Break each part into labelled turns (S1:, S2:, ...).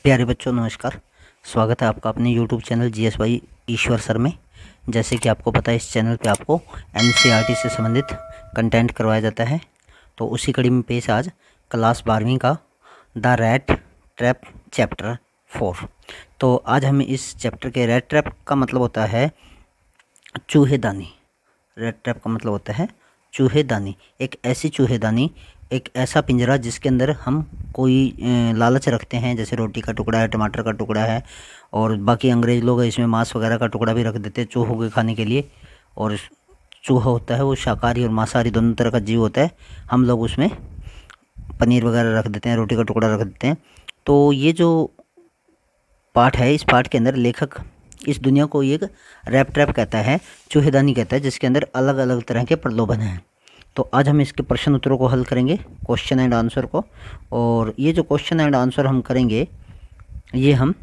S1: प्यारे बच्चों नमस्कार। स्वागत है आपका अपने YouTube channel GS by Ishwar sir में। जैसे कि आपको पता है इस चैनल पे आपको NCERT से संबंधित कंटेंट करवाया जाता है। तो उसी कड़ी में पेश आज क्लास 12वीं का द रैट ट्रैप चैप्टर 4। तो आज हम इस चैप्टर के रैट ट्रैप का मतलब होता है चूहेदानी। रैट ट्रैप का मतलब होता है चूहेदानी। एक ऐसी चूहेदानी, एक ऐसा पिंजरा जिसके अंदर हम कोई लालच रखते हैं, जैसे रोटी का टुकड़ा है, टमाटर का टुकड़ा है, और बाकी अंग्रेज़ लोग इसमें मांस वगैरह का टुकड़ा भी रख देते हैं चूहों के खाने के लिए। और चूहा होता है वो शाकाहारी और मांसाहारी दोनों तरह का जीव होता है। हम लोग उसमें पनीर वगैरह रख देते हैं, रोटी का टुकड़ा रख देते हैं। तो ये जो पाठ है, इस पाठ के अंदर लेखक इस दुनिया को एक रैट ट्रैप कहता है, चूहेदानी कहता है, जिसके अंदर अलग अलग तरह के प्रलोभन हैं। तो आज हम इसके प्रश्न उत्तरों को हल करेंगे, क्वेश्चन एंड आंसर को। और ये जो क्वेश्चन एंड आंसर हम करेंगे ये हम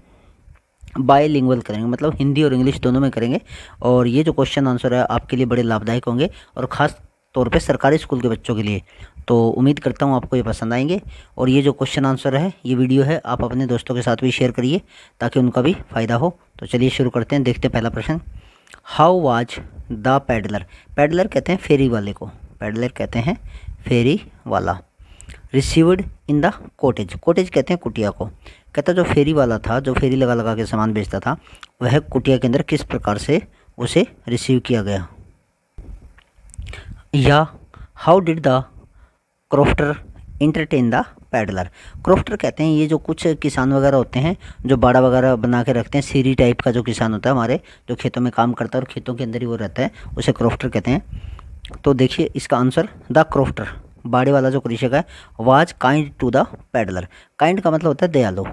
S1: बायलिंगुअल करेंगे, मतलब हिंदी और इंग्लिश दोनों में करेंगे। और ये जो क्वेश्चन आंसर है आपके लिए बड़े लाभदायक होंगे, और ख़ास तौर पे सरकारी स्कूल के बच्चों के लिए। तो उम्मीद करता हूँ आपको ये पसंद आएंगे। और ये जो क्वेश्चन आंसर है, ये वीडियो है, आप अपने दोस्तों के साथ भी शेयर करिए ताकि उनका भी फ़ायदा हो। तो चलिए शुरू करते हैं। देखते हैं पहला प्रश्न। How was the peddler. Peddler कहते हैं फेरी वाले को, पैडलर कहते हैं फेरी वाला। Received in the cottage, cottage कहते हैं कुटिया को। कहता जो फेरी वाला था, जो फेरी लगा लगा के सामान बेचता था, वह कुटिया के अंदर किस प्रकार से उसे रिसीव किया गया। या how did the crofter entertain the peddler. Crofter कहते हैं ये जो कुछ किसान वगैरह होते हैं जो बाड़ा वगैरह बना के रखते हैं, सीरी टाइप का जो किसान होता है हमारे, जो खेतों में काम करता है और खेतों के अंदर ही वो रहता है, उसे क्रॉफ्टर कहते हैं। तो देखिए इसका आंसर, द क्रॉफ्टर, बाड़े वाला जो कृषक है, was kind to the peddler. Kind का मतलब होता है दयालु,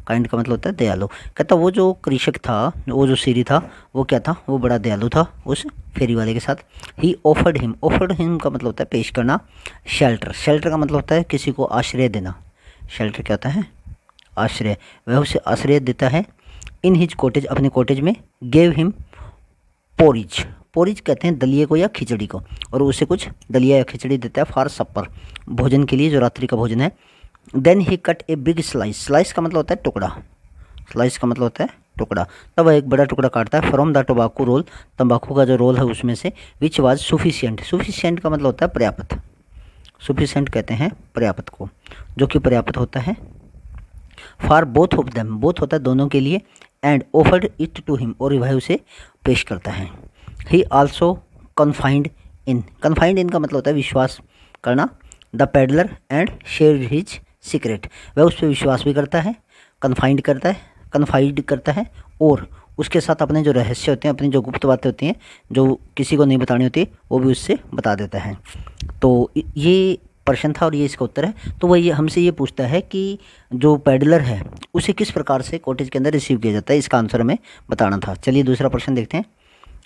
S1: काइंड का मतलब होता है दयालु। कहता वो जो कृषक था, वो जो सीरी था, वो क्या था, वो बड़ा दयालु था उस फेरी वाले के साथ। ही ऑफर्ड हिम, ऑफर्ड हिम का मतलब होता है पेश करना। शेल्टर, शेल्टर का मतलब होता है किसी को आश्रय देना। शेल्टर क्या होता है, आश्रय। वह उसे आश्रय देता है। इन हिज कॉटेज, अपने कॉटेज में। गेव हिम पोरिज, पोरिज कहते हैं दलिए को या खिचड़ी को, और उसे कुछ दलिया या खिचड़ी देता है फॉर सपर, भोजन के लिए, जो रात्रि का भोजन है। Then he cut a big slice, slice का मतलब होता है टुकड़ा, स्लाइस का मतलब होता है टुकड़ा। तब वह एक बड़ा टुकड़ा काटता है फ्रॉम द टोबाकू रोल, तंबाकू का जो रोल है उसमें से। विच वाज सुफिशियंट, सुफिशियंट का मतलब होता है पर्याप्त, सुफिशियंट कहते हैं पर्याप्त को, जो कि पर्याप्त होता है। For both of them, both होता है दोनों के लिए। And offered it to him, और वह उसे पेश करता है। He also confided in, confided in का मतलब होता है विश्वास करना। The peddler and share his secret, वह उस पर विश्वास भी करता है, कन्फाइंड करता है, कन्फाइड करता है, और उसके साथ अपने जो रहस्य होते हैं, अपनी जो गुप्त बातें होती हैं, जो किसी को नहीं बतानी होती, वो भी उससे बता देता है। तो ये प्रश्न था और ये इसका उत्तर है। तो वह ये हमसे ये पूछता है कि जो पैडलर है उसे किस प्रकार से कॉटेज के अंदर रिसीव किया जाता है, इसका आंसर हमें बताना था। चलिए दूसरा प्रश्न देखते हैं।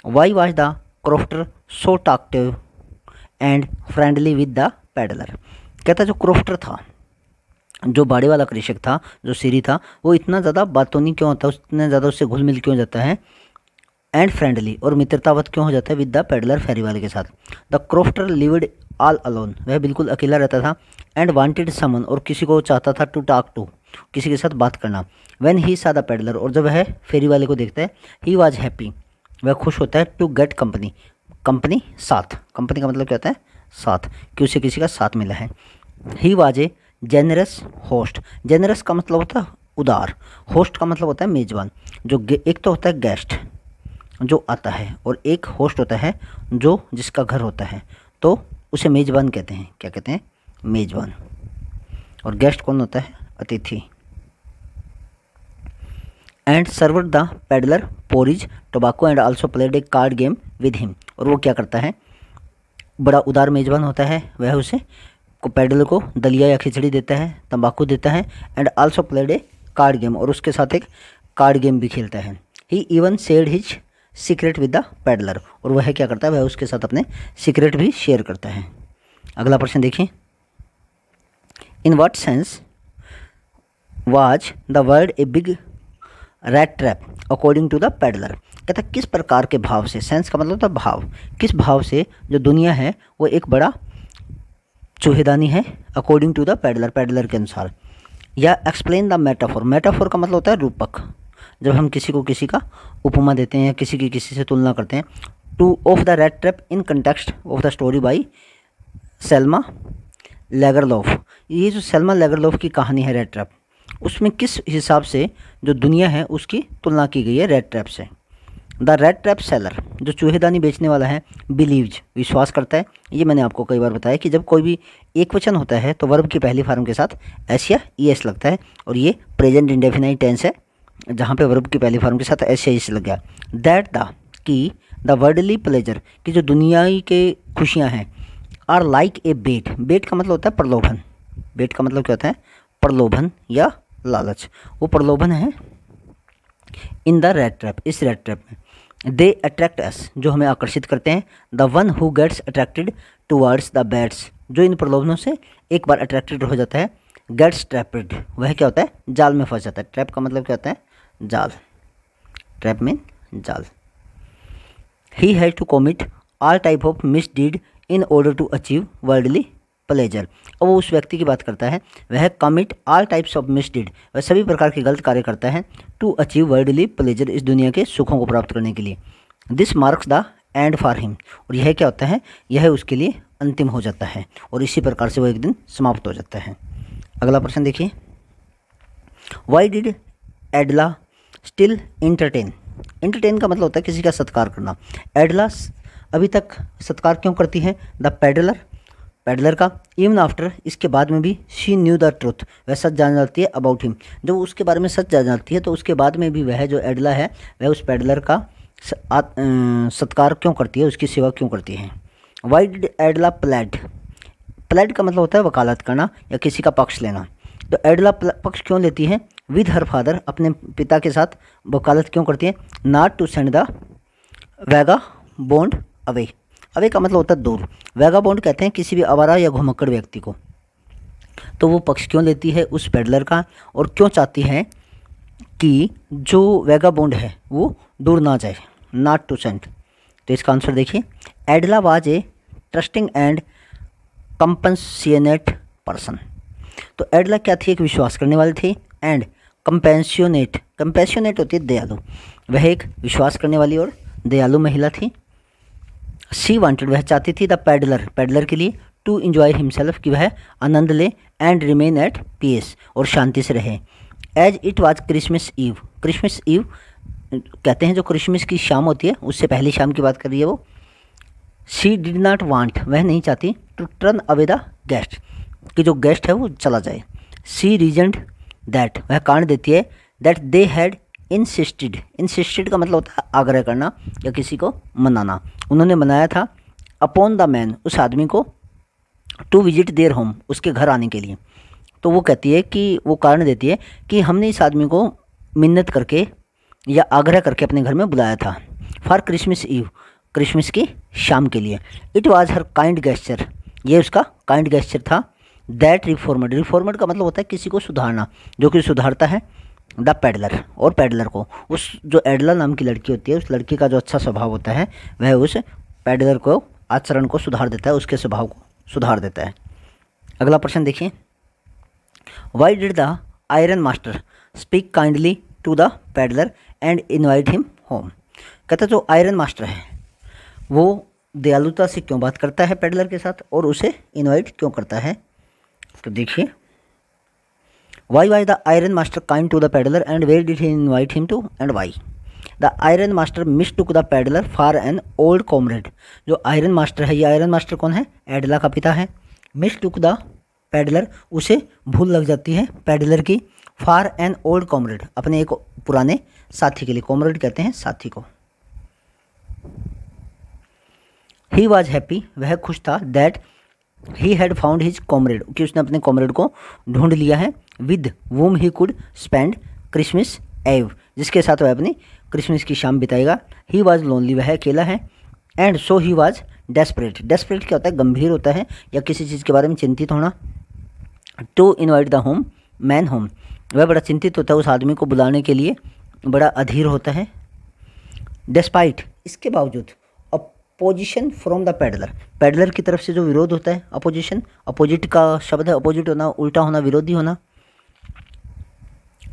S1: Why was the crofter so talkative and friendly with the peddler. कहता जो क्रॉफ्टर था, जो बाड़े वाला कृषक था, जो सीरी था, वो इतना ज़्यादा बातूनी क्यों होता है, उतना ज़्यादा उससे घुल मिल क्यों जाता है, एंड फ्रेंडली, और मित्रतावत क्यों हो जाता है विद द पैडलर, फेरी वाले के साथ। The crofter lived all alone, वह बिल्कुल अकेला रहता था। एंड वांटेड समन, और किसी को चाहता था, टू टॉक टू, किसी के साथ बात करना। व्हेन ही सा द पैडलर, और जब वह फेरी वाले को देखता है, ही वाज हैप्पी, वह खुश होता है। टू गेट कंपनी, कंपनी साथ, कंपनी का मतलब क्या होता है, साथ, कि उसे किसी का साथ मिला है। He was a generous host, generous का मतलब होता है उदार, होस्ट का मतलब होता है मेज़बान। जो एक तो होता है गेस्ट जो आता है, और एक होस्ट होता है जो जिसका घर होता है, तो उसे मेज़बान कहते हैं। क्या कहते हैं, मेज़बान। और गेस्ट कौन होता है, अतिथि। And served the peddler porridge tobacco and also played a card game with him, और वो क्या करता है, बड़ा उदार मेज़बान होता है, वह उसे को पैडलर को दलिया या खिचड़ी देता है, तंबाकू देता है। And also played a card game, और उसके साथ एक कार्ड गेम भी खेलता है। He even shared his secret with the peddler, और वह क्या करता है, वह उसके साथ अपने सीक्रेट भी शेयर करता है। अगला प्रश्न देखिए। In what sense was the word a big rat trap according to the peddler. कहता किस प्रकार के भाव से, सेंस का मतलब होता है भाव, किस भाव से जो दुनिया है वो एक बड़ा चूहेदानी है, according to the peddler, peddler के अनुसार। या एक्सप्लेन द मेटाफोर। मेटाफोर का मतलब होता है रूपक, जब हम किसी को किसी का उपमा देते हैं या किसी की किसी से तुलना करते हैं। To of the rat trap in context of the story by Selma Lagerlof. ये जो सेल्मा लेगरलोफ की कहानी है रेड ट्रैप, उसमें किस हिसाब से जो दुनिया है उसकी तुलना की गई है रेड ट्रैप से। द रेड ट्रैप सेलर, जो चूहेदानी बेचने वाला है, बिलीव्स विश्वास करता है। ये मैंने आपको कई बार बताया कि जब कोई भी एक वचन होता है तो वर्ब की पहली फॉर्म के साथ एस या ईएस लगता है, और ये प्रेजेंट इंडेफिनाइट टेंस है जहाँ पे वर्ब की पहली फॉर्म के साथ एस या ईएस लग गया। That the key the worldly pleasure, की जो दुनियाई के खुशियाँ हैं, आर लाइक ए बेट। बेट का मतलब होता है प्रलोभन। बेट का मतलब क्या होता है? प्रलोभन या लालच। वो प्रलोभन है इन द रेड ट्रैप, इस रेड ट्रैप में। दे अट्रैक्ट अस, जो हमें आकर्षित करते हैं। The one who gets attracted towards the baits, जो इन प्रलोभनों से एक बार अट्रैक्टेड हो जाता है। गेट्स ट्रैप्ड, वह क्या होता है? जाल में फंस जाता है। ट्रैप का मतलब क्या होता है? जाल। ट्रैप में जाल। He had to commit all type of misdeed in order to achieve worldly pleasure. और वो उस व्यक्ति की बात करता है, वह commit all types of misdeed, वह सभी प्रकार के गलत कार्य करता है। टू अचीव वर्ल्डली प्लेजर, इस दुनिया के सुखों को प्राप्त करने के लिए। This marks the end for him, और यह क्या होता है? यह उसके लिए अंतिम हो जाता है, और इसी प्रकार से वो एक दिन समाप्त हो जाता है। अगला प्रश्न देखिए, why did एडला still entertain. Entertain का मतलब होता है किसी का सत्कार करना। एडला अभी तक सत्कार क्यों करती है? द पेडलर, पेडलर का। इवन आफ्टर, इसके बाद में भी। शी न्यू द ट्रुथ, वह सच जान जाती है। अबाउट हिम, जब उसके बारे में सच जान जाती है तो उसके बाद में भी वह जो एडला है वह उस पेडलर का सत्कार क्यों करती है, उसकी सेवा क्यों करती है। Why did एडला played. प्लेड का मतलब होता है वकालत करना या किसी का पक्ष लेना। तो एडला पक्ष क्यों लेती है? विद हर फादर, अपने पिता के साथ वकालत क्यों करती है? Not to send the vagabond away. Away का मतलब होता है दूर। वैगा बॉन्ड कहते हैं किसी भी आवारा या घुमक्कड़ व्यक्ति को। तो वो पक्ष क्यों लेती है उस पेडलर का, और क्यों चाहती है कि जो वैगा बॉन्ड है वो दूर ना जाए, नॉट टू सेंड। तो इसका आंसर देखिए, Edla was a trusting and compassionate person. तो एडला क्या थी? एक विश्वास करने वाली थी। एंड कंपेंसियोनेट, कंपेंसियोनेट होती है दयालु, वह एक विश्वास करने वाली और दयालु महिला थी। शी वांटेड, वह चाहती थी। द पेडलर, पेडलर के लिए। टू इंजॉय हिमसेल्फ, कि वह आनंद ले। एंड रिमेन एट पीस, और शांति से रहे। As it was Christmas eve, Christmas eve कहते हैं जो क्रिसमस की शाम होती है, उससे पहली शाम की बात कर रही है वो। शी डिड नॉट वांट, वह नहीं चाहती। To turn away the guest, कि जो गेस्ट है वो चला जाए। सी रीजनड दैट, वह कारण देती है। That they had insisted, insisted का मतलब होता है आग्रह करना या किसी को मनाना। उन्होंने मनाया था। अपॉन द मैन, उस आदमी को। टू विजिट देयर होम, उसके घर आने के लिए। तो वो कहती है कि वो कारण देती है कि हमने इस आदमी को मिन्नत करके या आग्रह करके अपने घर में बुलाया था। फॉर क्रिसमस ईव, क्रिसमस की शाम के लिए। It was her kind gesture, ये उसका काइंड गेस्चर था। दैट रिफॉर्मड, रिफॉर्मड का मतलब होता है किसी को सुधारना, जो कि सुधारता है। द पेडलर, और पेडलर को, उस जो एडला नाम की लड़की होती है उस लड़की का जो अच्छा स्वभाव होता है वह उस पेडलर को आचरण को सुधार देता है, उसके स्वभाव को सुधार देता है। अगला प्रश्न देखिए, why did the iron master speak kindly to the peddler and invite him home. कहता जो आयरन मास्टर है वो दयालुता से क्यों बात करता है पेडलर के साथ और उसे इन्वाइट क्यों करता है। तो देखिए, why why the iron master kind to the peddler and where did he invite him to and why. The iron master mistook the peddler for an old comrade. जो आयरन मास्टर है, ये iron master कौन है? एडला का पिता है। Miss took the peddler, उसे भूल लग जाती है पेडलर की। फॉर एन ओल्ड कॉमरेड, अपने एक पुराने साथी के लिए। कॉमरेड कहते हैं साथी को। ही वॉज हैप्पी, वह खुश था। That he had found his comrade, कि उसने अपने कॉमरेड को ढूंढ लिया है। With whom he could spend Christmas Eve, जिसके साथ वह अपनी क्रिसमस की शाम बिताएगा। ही वॉज लोनली, वह अकेला है। And so he was desperate, desperate क्या होता है? गंभीर होता है या किसी चीज़ के बारे में चिंतित होना। To invite the home man home, वह बड़ा चिंतित होता है उस आदमी को बुलाने के लिए, बड़ा अधीर होता है। डिस्पाइट, इसके बावजूद। Opposition from the peddler, peddler की तरफ से जो विरोध होता है, अपोजिशन, अपोजिट का शब्द है, अपोजिट होना, उल्टा होना, विरोधी होना।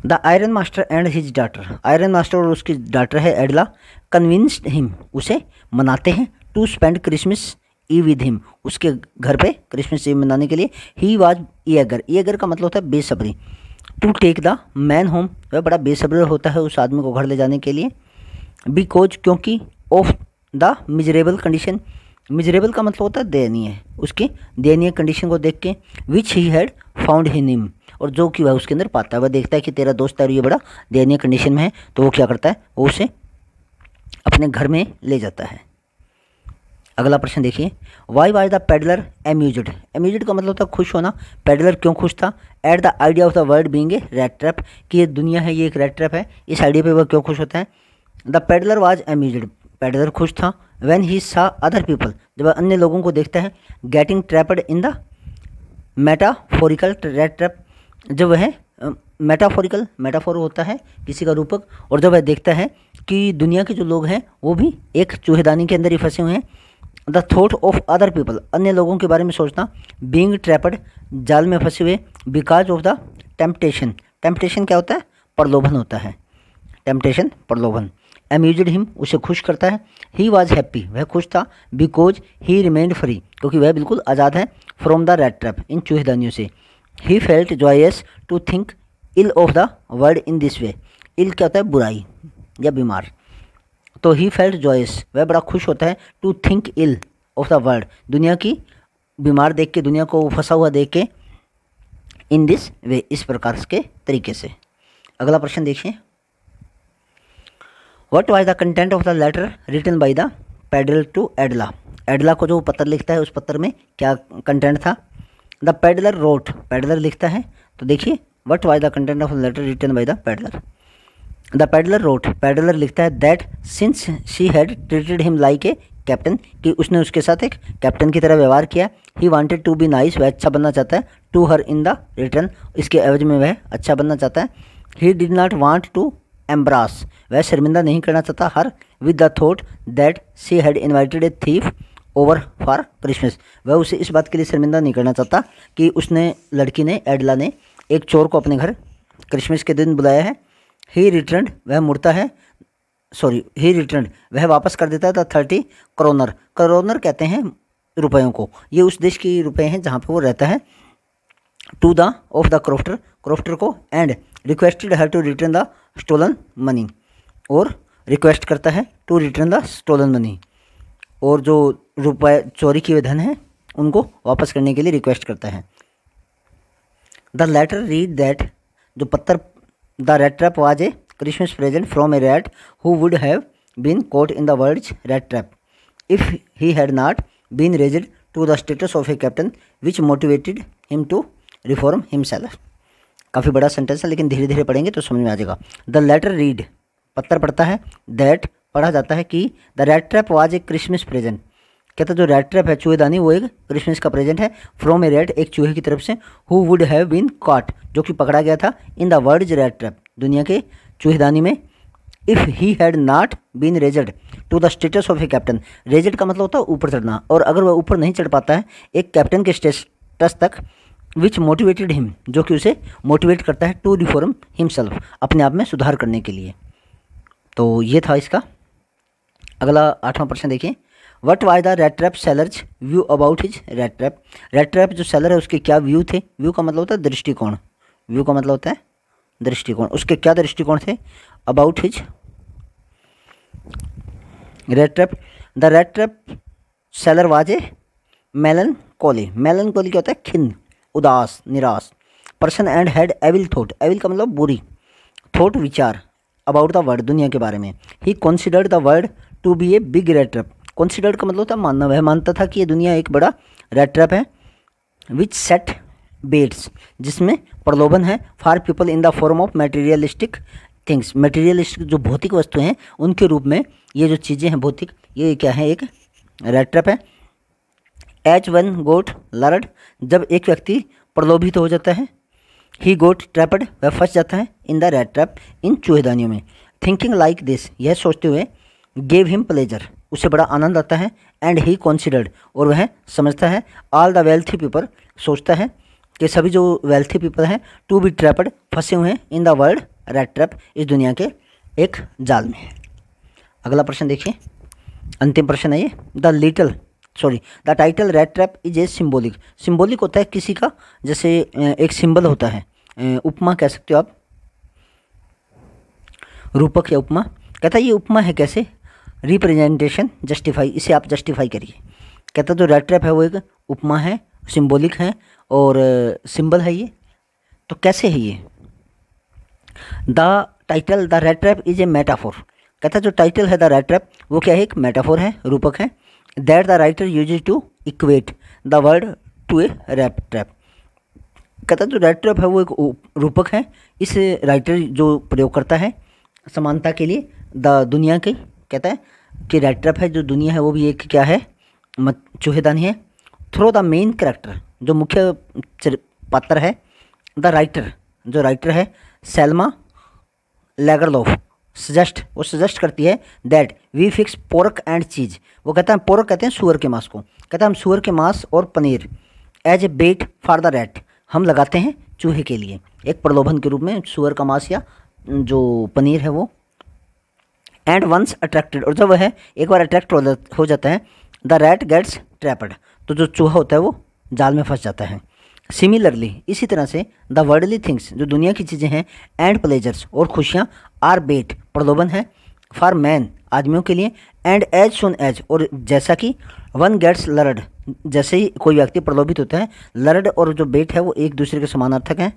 S1: The iron master and his daughter, iron master और उसकी डाटर है एडला, कन्विंस्ड हिम, उसे मनाते हैं, to spend Christmas eve with him, उसके घर पे क्रिसमस ईव मनाने के लिए। ही वाज ईगर, ईगर का मतलब होता है बेसब्री। To take the man home, वह बड़ा बेसब्री होता है उस आदमी को घर ले जाने के लिए। बिकॉज, क्योंकि, of the miserable condition, miserable का मतलब होता है दयनीय, उसकी दयनीय कंडीशन को देख के, which he had found in him, और जो कि वह उसके अंदर पाता है, वह देखता है कि तेरा दोस्त है और ये बड़ा दयनीय कंडीशन में है, तो वो क्या करता है, वो उसे अपने घर में ले जाता है। अगला प्रश्न देखिए, why was the peddler amused, amused का मतलब होता है खुश होना, पेडलर क्यों खुश था, at the idea of the world being a rat trap, कि ये दुनिया है ये एक रैट ट्रैप है, इस आइडिया पे वह क्यों खुश होता है। The peddler was amused, peddler खुश था, व्हेन ही सा अदर पीपल, जब वह अन्य लोगों को देखता है, getting trapped in the metaphorical rat trap, जब वह मेटाफोरिकल, मेटाफोर होता है किसी का रूपक, और जब वह देखता है कि दुनिया के जो लोग हैं वो भी एक चूहेदानी के अंदर ही फंसे हुए हैं। The thought of other people, अन्य लोगों के बारे में सोचना, बीइंग ट्रैपड, जाल में फंसे हुए, because of the temptation, temptation क्या होता है, प्रलोभन होता है, टेम्पटेशन प्रलोभन। अम्यूज्ड हिम, उसे खुश करता है। ही वॉज हैप्पी, वह खुश था, बिकॉज ही रिमेंड फ्री, क्योंकि वह बिल्कुल आज़ाद है, फ्रॉम द रैट ट्रैप, इन चूहेदानियों से। He felt joyous to think ill of the world in this way, ill क्या होता है बुराई या बीमार, तो ही फेल्ट जॉयस, वह बड़ा खुश होता है, to think ill of the world, दुनिया की बीमार देख के, दुनिया को फंसा हुआ देख के, इन दिस वे, इस प्रकार के तरीके से। अगला प्रश्न देखिए, what was the content of the letter written by the peddler to Edla, Edla को जो पत्र लिखता है उस पत्र में क्या कंटेंट था। द पेडलर रोट, पेडलर लिखता है, तो देखिए what was the content of the letter written by the peddler. The peddler wrote, peddler लिखता है, that since she had treated him like a captain, कि उसने उसके साथ एक कैप्टन की तरह व्यवहार किया। He wanted to be nice, वह अच्छा बनना चाहता है, to her in the return, इसके एवज में वह अच्छा बनना चाहता है। He did not want to embarrass, वह शर्मिंदा नहीं करना चाहता her, with the thought that she had invited a thief over for Christmas, वह उसे इस बात के लिए शर्मिंदा नहीं करना चाहता कि उसने, लड़की ने, एडला ने एक चोर को अपने घर क्रिसमस के दिन बुलाया है। ही रिटर्न, वह मुड़ता है, ही रिटर्न, वह वापस कर देता है द 30 क्रोनर, क्रोनर कहते हैं रुपयों को, ये उस देश के रुपए हैं जहाँ पे वो रहता है, to the of the crofter, crofter को, and requested her to return the stolen money, और रिक्वेस्ट करता है to return the stolen money, और जो रुपये चोरी किए धन है उनको वापस करने के लिए रिक्वेस्ट करता है। द लेटर रीड दैट, जो पत्थर, the rat trap was a Christmas present from a rat who would have been caught in the world's rat trap if he had not been raised to the status of a captain which motivated him to reform himself। काफ़ी बड़ा sentence है लेकिन धीरे धीरे पढ़ेंगे तो समझ में आ जाएगा। द लेटर रीड, पत्थर पढ़ता है, दैट पढ़ा जाता है कि the rat trap was a Christmas present, कहता जो रैट ट्रैप है चूहेदानी वो एक क्रिसमस का प्रेजेंट है, फ्रॉम ए रैट, एक चूहे की तरफ से, who would have been caught, जो कि पकड़ा गया था, in the world's rat trap, दुनिया के चूहेदानी में। If he had not been raised to the status of a captain, raised का मतलब होता है ऊपर चढ़ना, और अगर वह ऊपर नहीं चढ़ पाता है एक कैप्टन के स्टेटस तक, विच मोटिवेटेड हिम, जो कि उसे मोटिवेट करता है, टू रिफॉर्म हिमसेल्फ, अपने आप में सुधार करने के लिए। तो ये था इसका। अगला 8वां प्रश्न देखिए, what was the rat trap sellers view about his rat trap, rat trap जो सेलर है उसके क्या व्यू थे, व्यू का मतलब होता है दृष्टिकोण, व्यू का मतलब होता है दृष्टिकोण, उसके क्या दृष्टिकोण थे, about his rat trap. The rat trap seller was a melancholy, melancholy क्या होता है खिन्न, उदास, निराश, person and had evil thought, evil का मतलब बुरी, थॉट विचार, अबाउट द वर्ल्ड, दुनिया के बारे में। He considered the world to be a big rat trap, considered का मतलब होता है मानना, वह मानता था कि ये दुनिया एक बड़ा रैट ट्रैप है, विच सेट बेट्स, जिसमें प्रलोभन है, for people in the form of materialistic things, materialistic जो भौतिक वस्तुएं हैं उनके रूप में ये जो चीज़ें हैं भौतिक, ये क्या है, एक रैट ट्रैप है। एच वन गोट लर्ड, जब एक व्यक्ति प्रलोभित हो जाता है, ही गोट ट्रैपड, वह फंस जाता है, इन द रैट ट्रैप, इन चूहेदानियों में। थिंकिंग लाइक दिस, यह सोचते हुए, गेव हिम प्लेजर, उसे बड़ा आनंद आता है, एंड ही कॉन्सिडर्ड, और वह समझता है, ऑल द वेल्थी पीपल, सोचता है कि सभी जो वेल्थी पीपल हैं टू बी ट्रैप्ड, फंसे हुए हैं in the world rat trap, इस दुनिया के एक जाल में। अगला प्रश्न देखिए, अंतिम प्रश्न है ये। The title rat trap is a symbolic. Symbolic होता है किसी का, जैसे एक सिंबल होता है, उपमा कह सकते हो आप, रूपक या उपमा। कहता है ये उपमा है कैसे, रिप्रेजेंटेशन जस्टिफाई, इसे आप जस्टिफाई करिए। कहता है जो रैट ट्रैप है वो एक उपमा है, सिंबॉलिक है और सिंबल है ये, तो कैसे है ये। The title the rat trap is a metaphor. कहता है जो टाइटल है द रैट ट्रैप वो क्या है, एक मेटाफोर है, रूपक है। That the writer use to equate the word to a rat trap. कहता है जो रैट ट्रैप है वो एक रूपक है, इस राइटर जो प्रयोग करता है समानता के लिए द दुनिया की। कहता है कि रैट ट्रैप है जो दुनिया है वो भी एक क्या है, चूहेदानी है। थ्रो द मेन कैरेक्टर, जो मुख्य पात्र है, द राइटर, जो राइटर है सेल्मा लैगरलोफ, वो सजेस्ट करती है that we fix pork and cheese. वो कहता है पोर्क कहते हैं सुअर के मांस को, कहता है हम सुअर के मांस और paneer as a bait for the rat, हम लगाते हैं चूहे के लिए, एक प्रलोभन के रूप में सुअर का मांस या जो पनीर है वो। एंड वंस अट्रैक्टेड, और जब वह एक बार अट्रैक्ट हो जाता है, द रैट गेट्स ट्रैप्ड, तो जो चूहा होता है वो जाल में फंस जाता है। सिमिलरली, इसी तरह से द वर्ल्डली थिंग्स, जो दुनिया की चीज़ें हैं, एंड प्लेजर्स, और खुशियाँ, आर बेट, प्रलोभन है, फॉर मैन, आदमियों के लिए, एंड एज सुन एज, और जैसा कि वन गेट्स लर्ड, जैसे ही कोई व्यक्ति प्रलोभित होता है, लर्ड और जो बेट है वो एक दूसरे के समानार्थक हैं।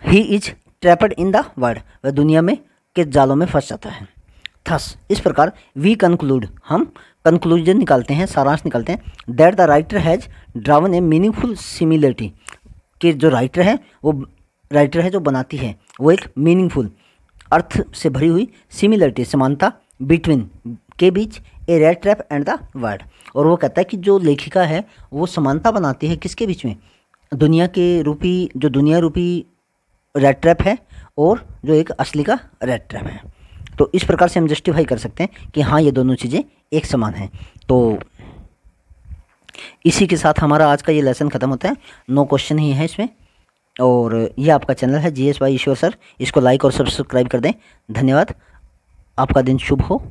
S1: He is trapped in the world, वह दुनिया में के जालों में फंस जाता है। थस, इस प्रकार वी कंक्लूड, हम कंक्लूजन निकालते हैं, सारांश निकालते हैं, that the writer has drawn a meaningful similarity, कि जो राइटर है वो राइटर है जो बनाती है वो एक मीनिंगफुल, अर्थ से भरी हुई सिमिलरिटी, समानता, बिटवीन, के बीच, a rat trap and the world. और वो कहता है कि जो लेखिका है वो समानता बनाती है किसके बीच में, दुनिया के रूपी, जो दुनिया रूपी रैट ट्रैप है और जो एक असली का रैट ट्रैप है। तो इस प्रकार से हम जस्टिफाई कर सकते हैं कि हाँ ये दोनों चीज़ें एक समान हैं। तो इसी के साथ हमारा आज का ये लेसन ख़त्म होता है। 9 क्वेश्चन ही हैं इसमें, और ये आपका चैनल है जीएस बाय ईश्वर सर, इसको लाइक और सब्सक्राइब कर दें। धन्यवाद, आपका दिन शुभ हो।